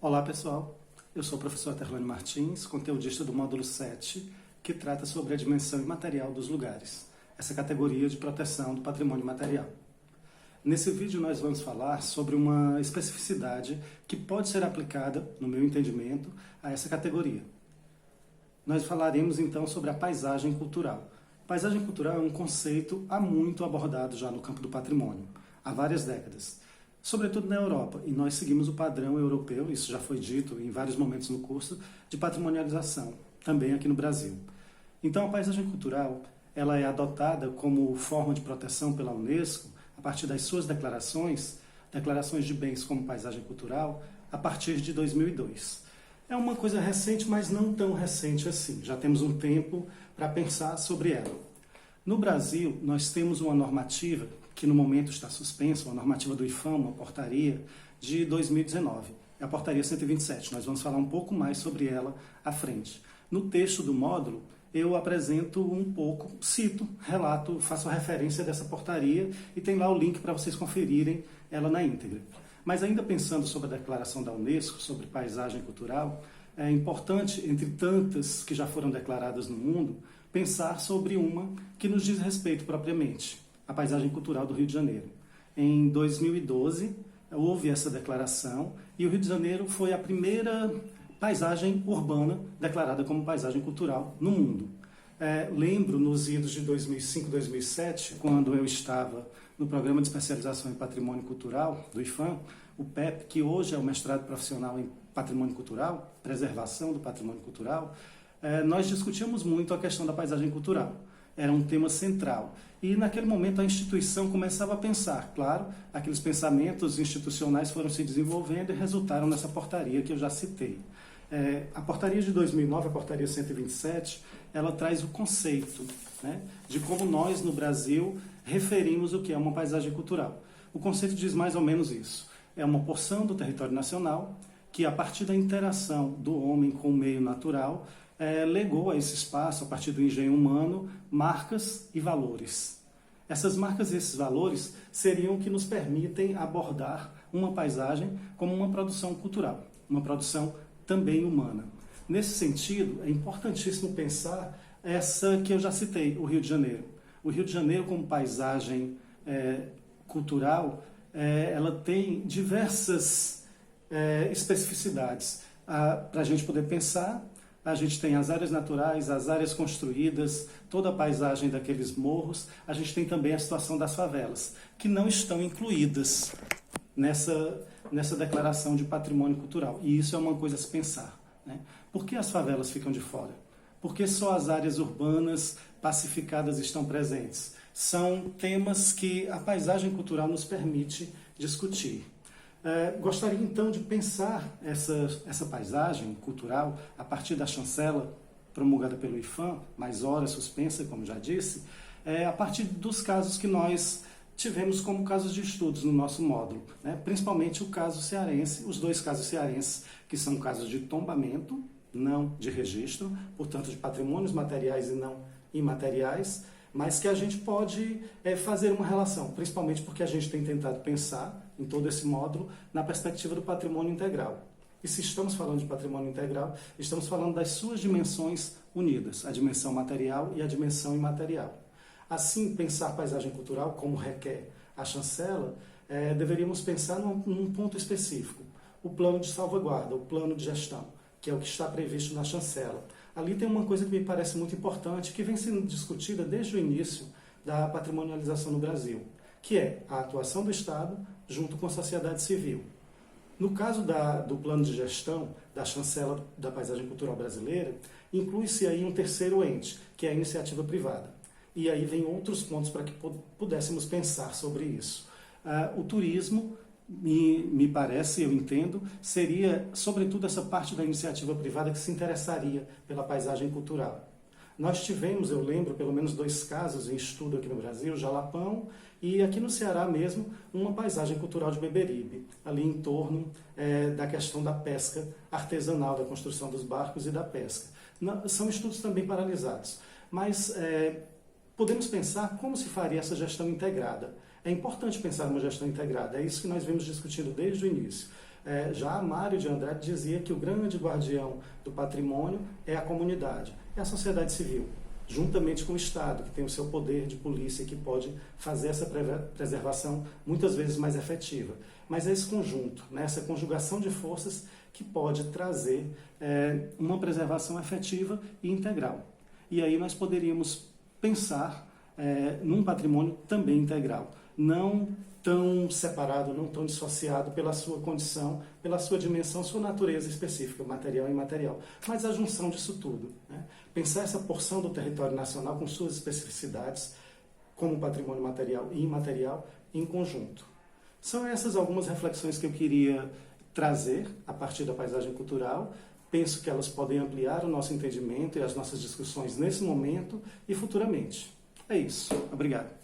Olá pessoal, eu sou o professor Terlane Martins, conteudista do módulo 7, que trata sobre a dimensão imaterial dos lugares, essa categoria de proteção do patrimônio material. Nesse vídeo nós vamos falar sobre uma especificidade que pode ser aplicada, no meu entendimento, a essa categoria. Nós falaremos então sobre a paisagem cultural. Paisagem cultural é um conceito há muito abordado já no campo do patrimônio, há várias décadas. Sobretudo na Europa, e nós seguimos o padrão europeu, isso já foi dito em vários momentos no curso, de patrimonialização, também aqui no Brasil. Então a paisagem cultural, ela é adotada como forma de proteção pela Unesco, a partir das suas declarações de bens como paisagem cultural, a partir de 2002. É uma coisa recente, mas não tão recente assim, já temos um tempo para pensar sobre ela. No Brasil, nós temos uma normativa que no momento está suspensa, uma normativa do IFAM, uma portaria de 2019. É a portaria 127, nós vamos falar um pouco mais sobre ela à frente. No texto do módulo, eu apresento um pouco, cito, relato, faço a referência dessa portaria e tem lá o link para vocês conferirem ela na íntegra. Mas ainda pensando sobre a declaração da Unesco, sobre paisagem cultural, é importante, entre tantas que já foram declaradas no mundo, pensar sobre uma que nos diz respeito propriamente, a paisagem cultural do Rio de Janeiro. Em 2012, houve essa declaração e o Rio de Janeiro foi a primeira paisagem urbana declarada como paisagem cultural no mundo. Lembro nos idos de 2005, 2007, quando eu estava no Programa de Especialização em Patrimônio Cultural do IFAM, o PEP, que hoje é o mestrado profissional em Patrimônio Cultural, Preservação do Patrimônio Cultural, nós discutíamos muito a questão da paisagem cultural. Era um tema central. E naquele momento a instituição começava a pensar, claro, aqueles pensamentos institucionais foram se desenvolvendo e resultaram nessa portaria que eu já citei. A portaria de 2009, a portaria 127, ela traz o conceito, né, de como nós no Brasil referimos o que é uma paisagem cultural. O conceito diz mais ou menos isso. É uma porção do território nacional que, a partir da interação do homem com o meio natural, legou a esse espaço, a partir do engenho humano, marcas e valores. Essas marcas e esses valores seriam o que nos permitem abordar uma paisagem como uma produção cultural, uma produção também humana. Nesse sentido, é importantíssimo pensar essa que eu já citei, o Rio de Janeiro. O Rio de Janeiro, como paisagem cultural, ela tem diversas especificidades. Para a gente poder pensar, a gente tem as áreas naturais, as áreas construídas, toda a paisagem daqueles morros. A gente tem também a situação das favelas, que não estão incluídas nessa declaração de patrimônio cultural. E isso é uma coisa a se pensar, né? Por que as favelas ficam de fora? Por que só as áreas urbanas pacificadas estão presentes? São temas que a paisagem cultural nos permite discutir. Gostaria então de pensar essa paisagem cultural a partir da chancela promulgada pelo IFAM, mais hora suspensa, como já disse, a partir dos casos que nós tivemos como casos de estudos no nosso módulo, né? Principalmente o caso cearense, os dois casos cearenses, que são casos de tombamento, não de registro, portanto de patrimônios materiais e não imateriais, mas que a gente pode fazer uma relação, principalmente porque a gente tem tentado pensar em todo esse módulo na perspectiva do patrimônio integral. E se estamos falando de patrimônio integral, estamos falando das suas dimensões unidas, a dimensão material e a dimensão imaterial. Assim, pensar paisagem cultural, como requer a chancela, deveríamos pensar num ponto específico, o plano de salvaguarda, o plano de gestão, que é o que está previsto na chancela. Ali tem uma coisa que me parece muito importante, que vem sendo discutida desde o início da patrimonialização no Brasil, que é a atuação do Estado junto com a sociedade civil. No caso do plano de gestão da chancela da paisagem cultural brasileira, inclui-se aí um terceiro ente, que é a iniciativa privada. E aí vem outros pontos para que pudéssemos pensar sobre isso. O turismo, me parece, eu entendo, seria sobretudo essa parte da iniciativa privada que se interessaria pela paisagem cultural. Nós tivemos, eu lembro, pelo menos 2 casos em estudo aqui no Brasil, Jalapão e aqui no Ceará mesmo, uma paisagem cultural de Beberibe, ali em torno da questão da pesca artesanal, da construção dos barcos e da pesca. São estudos também paralisados, mas podemos pensar como se faria essa gestão integrada. É importante pensar numa gestão integrada, é isso que nós vemos discutindo desde o início. Já Mário de Andrade dizia que o grande guardião do patrimônio é a comunidade, é a sociedade civil, juntamente com o Estado, que tem o seu poder de polícia, que pode fazer essa preservação muitas vezes mais efetiva. Mas é esse conjunto, né, essa conjugação de forças que pode trazer uma preservação efetiva e integral. E aí nós poderíamos pensar num patrimônio também integral, não tão separado, não tão dissociado pela sua condição, pela sua dimensão, sua natureza específica, material e imaterial, mas a junção disso tudo, né? Pensar essa porção do território nacional com suas especificidades, como patrimônio material e imaterial, em conjunto. São essas algumas reflexões que eu queria trazer a partir da paisagem cultural. Penso que elas podem ampliar o nosso entendimento e as nossas discussões nesse momento e futuramente. É isso. Obrigado.